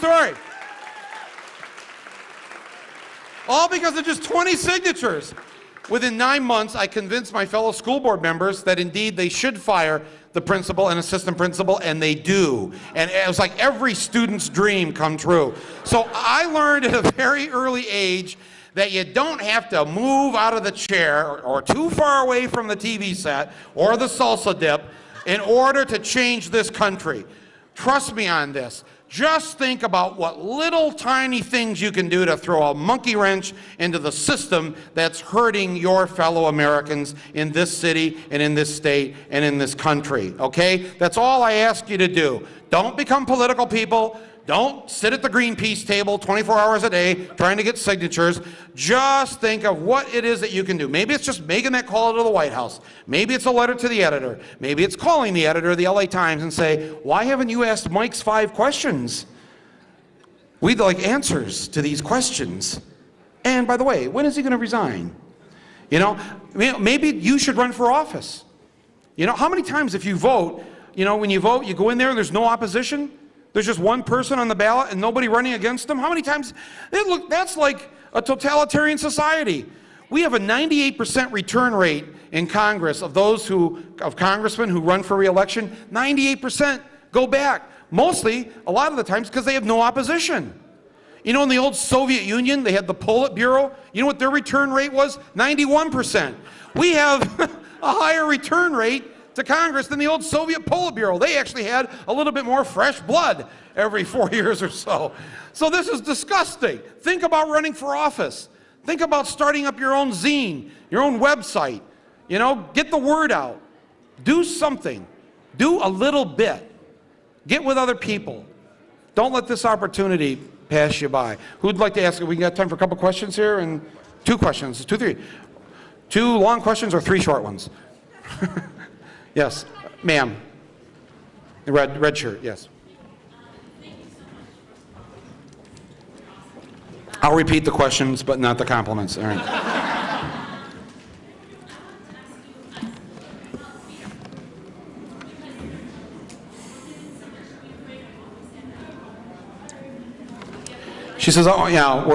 story. All because of just 20 signatures. Within 9 months, I convinced my fellow school board members that indeed they should fire the principal and assistant principal, and they do. And it was like every student's dream come true. So I learned at a very early age that you don't have to move out of the chair or too far away from the TV set or the salsa dip in order to change this country. Trust me on this. Just think about what little tiny things you can do to throw a monkey wrench into the system that's hurting your fellow Americans in this city and in this state and in this country, okay? That's all I ask you to do. Don't become political people. Don't sit at the Greenpeace table 24 hours a day trying to get signatures. Just think of what it is that you can do. Maybe it's just making that call to the White House. Maybe it's a letter to the editor. Maybe it's calling the editor of the LA Times and say, why haven't you asked Mike's 5 questions? We'd like answers to these questions. And by the way, when is he going to resign? You know, maybe you should run for office. You know, how many times if you vote, you know, when you vote, you go in there and there's no opposition? There's just one person on the ballot and nobody running against them? How many times? Look, that's like a totalitarian society. We have a 98% return rate in Congress of congressmen who run for re-election. 98% go back. Mostly, a lot of the times, because they have no opposition. You know, in the old Soviet Union, they had the Politburo. You know what their return rate was? 91%. We have a higher return rate to Congress than the old Soviet Politburo. They actually had a little bit more fresh blood every 4 years or so. So this is disgusting. Think about running for office. Think about starting up your own zine, your own website. You know, get the word out. Do something. Do a little bit. Get with other people. Don't let this opportunity pass you by. Who'd like to ask? We got time for a couple questions here, and 2 questions, 2, 3. 2 long questions or 3 short ones? Yes, ma'am. The red shirt, yes. I'll repeat the questions, but not the compliments. All right. She says, oh, yeah,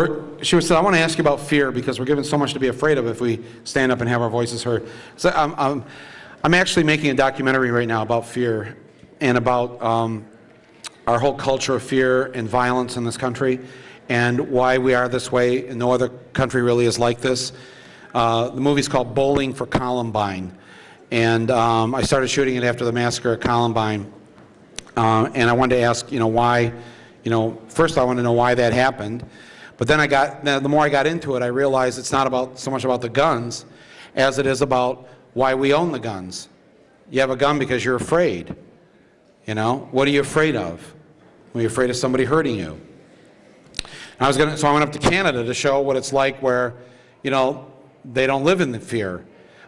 she said, I want to ask you about fear because we're given so much to be afraid of if we stand up and have our voices heard. So I'm actually making a documentary right now about fear and about our whole culture of fear and violence in this country and why we are this way, and no other country really is like this. The movie's called Bowling for Columbine, and I started shooting it after the massacre at Columbine, and I wanted to ask, you know, why, you know, first I wanted to know why that happened, but then the more I got into it, I realized it's not so much about the guns as it is about why we own the guns. You have a gun because you're afraid. You know, what are you afraid of? Are you afraid of somebody hurting you? And so I went up to Canada to show what it's like where, you know, they don't live in the fear.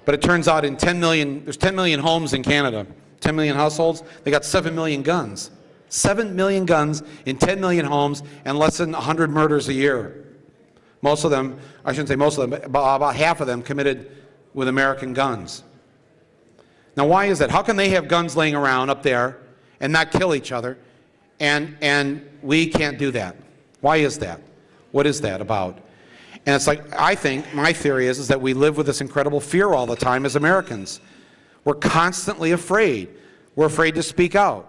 But it turns out there's 10 million homes in Canada, 10 million households, they got 7 million guns. 7 million guns in 10 million homes and less than 100 murders a year. Most of them, I shouldn't say most of them, but about half of them committed with American guns. Now why is that? How can they have guns laying around up there and not kill each other and we can't do that? Why is that? What is that about? And it's like, I think, my theory is that we live with this incredible fear all the time as Americans. We're constantly afraid. We're afraid to speak out.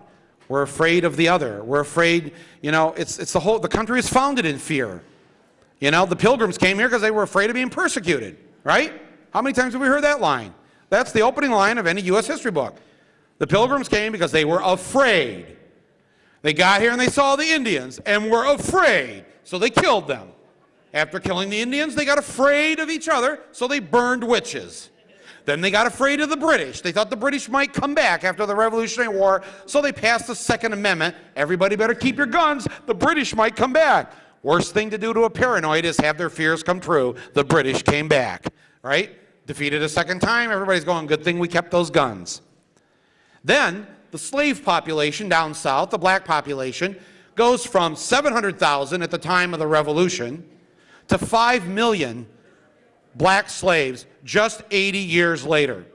We're afraid of the other. We're afraid, you know, the country is founded in fear. You know, the Pilgrims came here because they were afraid of being persecuted, right? How many times have we heard that line? That's the opening line of any U.S. history book. The Pilgrims came because they were afraid. They got here and they saw the Indians and were afraid, so they killed them. After killing the Indians, they got afraid of each other, so they burned witches. Then they got afraid of the British. They thought the British might come back after the Revolutionary War, so they passed the Second Amendment. Everybody better keep your guns. The British might come back. Worst thing to do to a paranoid is have their fears come true. The British came back, right? Defeated a second time, everybody's going, good thing we kept those guns. Then the slave population down south, the black population, goes from 700,000 at the time of the Revolution to 5 million black slaves just 80 years later.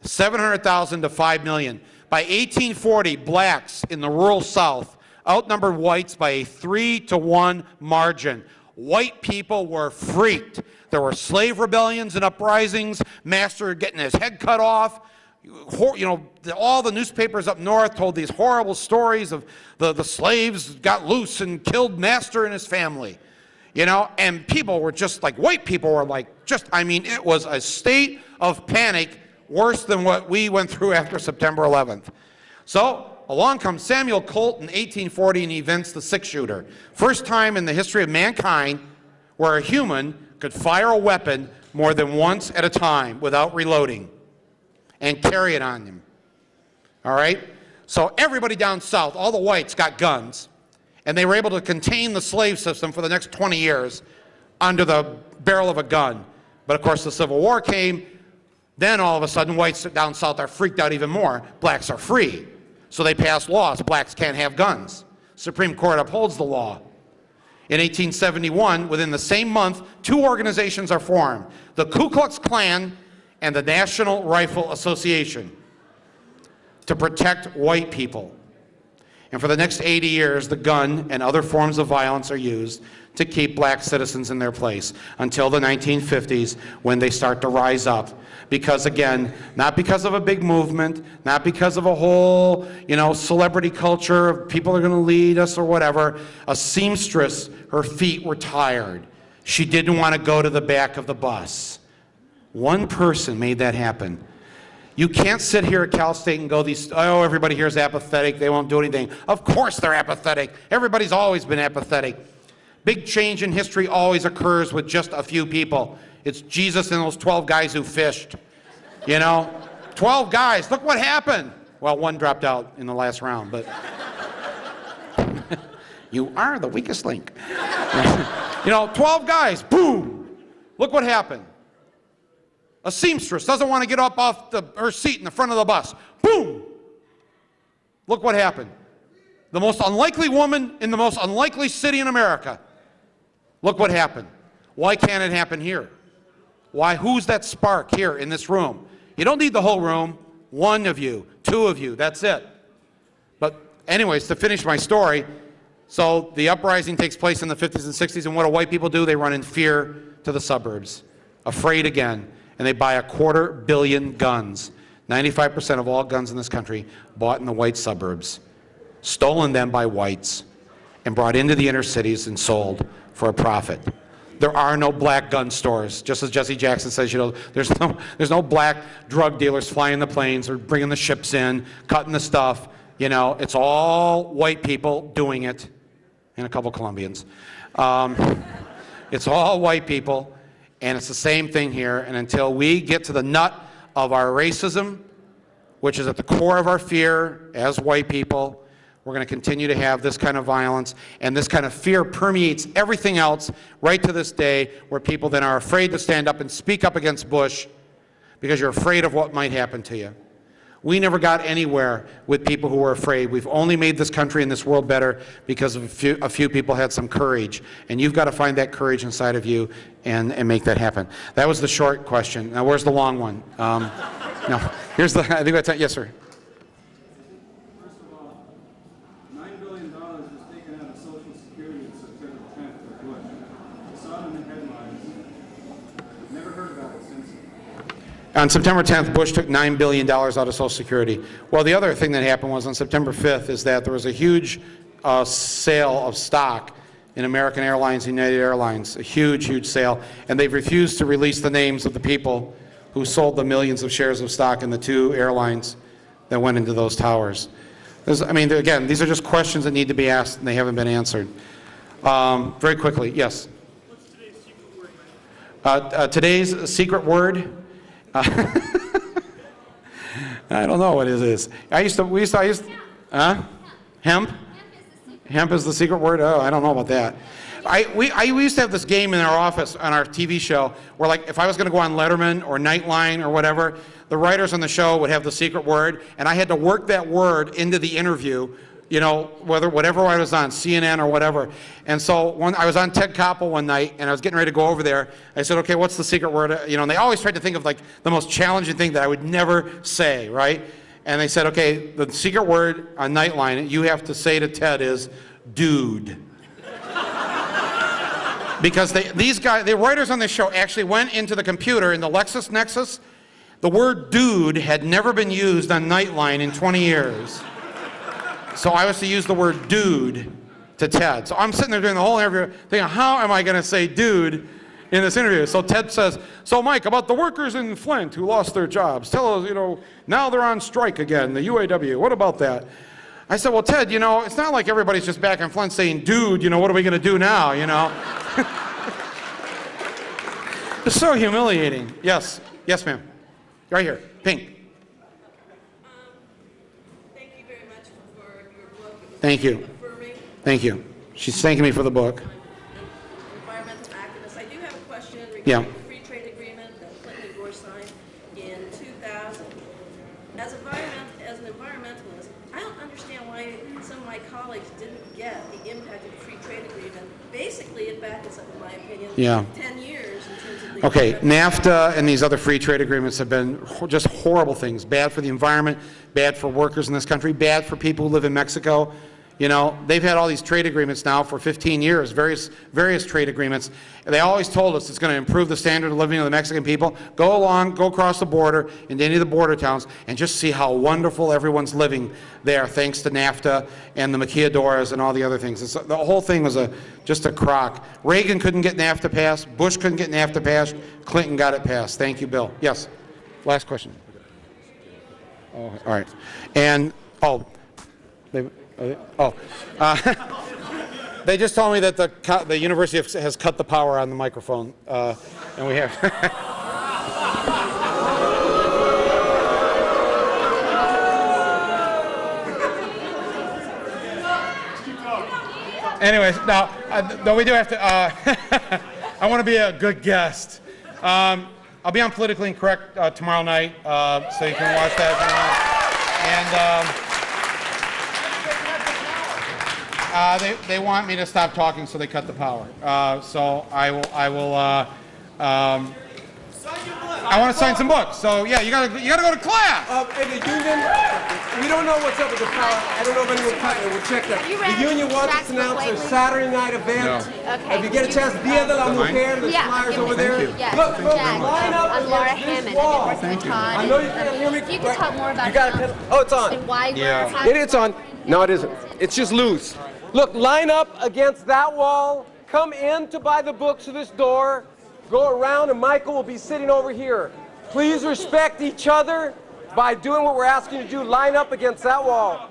700,000 to 5 million. By 1840, blacks in the rural South outnumbered whites by a 3-to-1 margin. White people were freaked. There were slave rebellions and uprisings, master getting his head cut off. You know, all the newspapers up north told these horrible stories of the slaves got loose and killed master and his family. You know, and people were just like, white people were like, I mean, it was a state of panic worse than what we went through after September 11th. So along comes Samuel Colt in 1840 and he invents the six-shooter. First time in the history of mankind where a human could fire a weapon more than once at a time without reloading and carry it on him. All right? So everybody down south, all the whites got guns, and they were able to contain the slave system for the next 20 years under the barrel of a gun. But of course the Civil War came, then all of a sudden whites down south are freaked out even more. Blacks are free. So they passed laws. Blacks can't have guns. Supreme Court upholds the law. In 1871, within the same month, two organizations are formed, the Ku Klux Klan and the National Rifle Association, to protect white people. And for the next 80 years, the gun and other forms of violence are used to keep black citizens in their place until the 1950s when they start to rise up. Because again, not because of a big movement, not because of a whole, you know, celebrity culture of people are going to lead us or whatever. A seamstress, her feet were tired. She didn't want to go to the back of the bus. One person made that happen. You can't sit here at Cal State and go, oh, everybody here is apathetic, they won't do anything. Of course they're apathetic. Everybody's always been apathetic. Big change in history always occurs with just a few people. It's Jesus and those 12 guys who fished. You know, 12 guys, look what happened. Well, one dropped out in the last round, but you are the weakest link. You know, 12 guys, boom, look what happened. A seamstress doesn't want to get up off her seat in the front of the bus. Boom! Look what happened. The most unlikely woman in the most unlikely city in America. Look what happened. Why can't it happen here? Why? Who's that spark here in this room? You don't need the whole room. One of you, two of you, that's it. But anyways, to finish my story, so the uprising takes place in the 50s and 60s, and what do white people do? They run in fear to the suburbs, afraid again. And they buy 250 million guns. 95% of all guns in this country bought in the white suburbs, stolen them by whites, and brought into the inner cities and sold for a profit. There are no black gun stores. Just as Jesse Jackson says, you know, there's no black drug dealers flying the planes or bringing the ships in, cutting the stuff. You know, it's all white people doing it, and a couple Colombians. It's all white people. And it's the same thing here, and until we get to the nut of our racism, which is at the core of our fear as white people, we're going to continue to have this kind of violence, and this kind of fear permeates everything else right to this day, where people then are afraid to stand up and speak up against Bush because you're afraid of what might happen to you. We never got anywhere with people who were afraid. We've only made this country and this world better because of a few people had some courage. And you've got to find that courage inside of you and make that happen. That was the short question. Now, where's the long one? No, here's the, I think that's it. Yes, sir. First of all, $9 billion was taken out of Social Security on September 10th by Bush. I saw it in the headlines. I've never heard about it since. On September 10th, Bush took $9 billion out of Social Security. Well, the other thing that happened was on September 5th is that there was a huge sale of stock in American Airlines and United Airlines, a huge, huge sale, and they've refused to release the names of the people who sold the millions of shares of stock in the two airlines that went into those towers. I mean, again, these are just questions that need to be asked, and they haven't been answered. Very quickly, yes? What's today's secret word? Today's secret word? I don't know what it is. Hemp? Hemp is the secret word? Oh, I don't know about that. We used to have this game in our office on our TV show where, like, if I was going to go on Letterman or Nightline or whatever, the writers on the show would have the secret word, and I had to work that word into the interview, you know, whatever I was on, CNN or whatever. And so I was on Ted Koppel one night, and I was getting ready to go over there. I said, okay, what's the secret word? You know, and they always tried to think of, like, the most challenging thing that I would never say, right? And they said, okay, the secret word on Nightline you have to say to Ted is, dude. Because these guys, the writers on this show actually went into the computer in the LexisNexis. The word dude had never been used on Nightline in 20 years. So I was to use the word dude to Ted. So I'm sitting there doing the whole interview thinking, how am I going to say dude in this interview? So Ted says, so Mike, about the workers in Flint who lost their jobs, tell us, you know, now they're on strike again, the UAW, what about that? I said, well, Ted, you know, it's not like everybody's just back in Flint saying, dude, you know, what are we going to do now, you know? It's so humiliating. Yes. Yes, ma'am. Right here. Pink. Thank you very much for your book. Thank you. Affirming Thank you. She's thanking me for the book. environmental activists. I do have a question Yeah. regarding the free trade agreement that Clinton and Gore signed in 2000. As an environmentalist, I don't understand why some of my colleagues didn't get the impact of the free trade agreement. Basically, it backed us up, in my opinion, Yeah. 10 years in terms of the... Okay, NAFTA and these other free trade agreements have been just horrible things. Bad for the environment, bad for workers in this country, bad for people who live in Mexico. You know, they've had all these trade agreements now for 15 years, various trade agreements. They always told us it's going to improve the standard of living of the Mexican people. Go along, go across the border into any of the border towns and just see how wonderful everyone's living there thanks to NAFTA and the maquiladoras and all the other things. The whole thing was just a crock. Reagan couldn't get NAFTA passed. Bush couldn't get NAFTA passed. Clinton got it passed. Thank you, Bill. Yes. Last question. Oh, all right. And, they just told me that the university has cut the power on the microphone, and we have. Anyways, now, though we do have to, I want to be a good guest. I'll be on Politically Incorrect tomorrow night, so you can watch that if you want. And they want me to stop talking, so they cut the power. So I want to sign some books. So yeah, you gotta go to class. And the union, we don't know what's up with the power. I don't know if anyone cut it. We'll check that. The union wants us to announce their Saturday night event. Okay. If you get a chance, Dia de la Mujer, there's flyers over there. Yes, Look, Jack. line up I'm Laura against this Hammond. wall. I've been working with Todd. I know you can't hear me. You can talk more about You gotta it. oh, it's on. And why Yeah. we're having It's on. No, it isn't. It's just loose. Look, line up against that wall. Come in to buy the books to this door. Go around, and Michael will be sitting over here. Please respect each other by doing what we're asking you to do. Line up against that wall.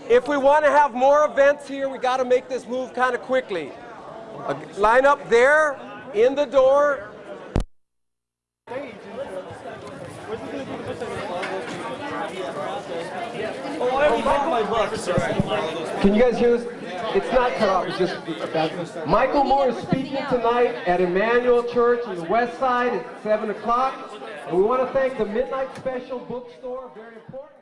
If we want to have more events here, we got to make this move kind of quickly. Line up there, in the door. Can you guys hear this? It's not cut off, it's just Michael Moore is speaking tonight at Emmanuel Church on the west side at 7 o'clock. And we want to thank the Midnight Special Bookstore, very important.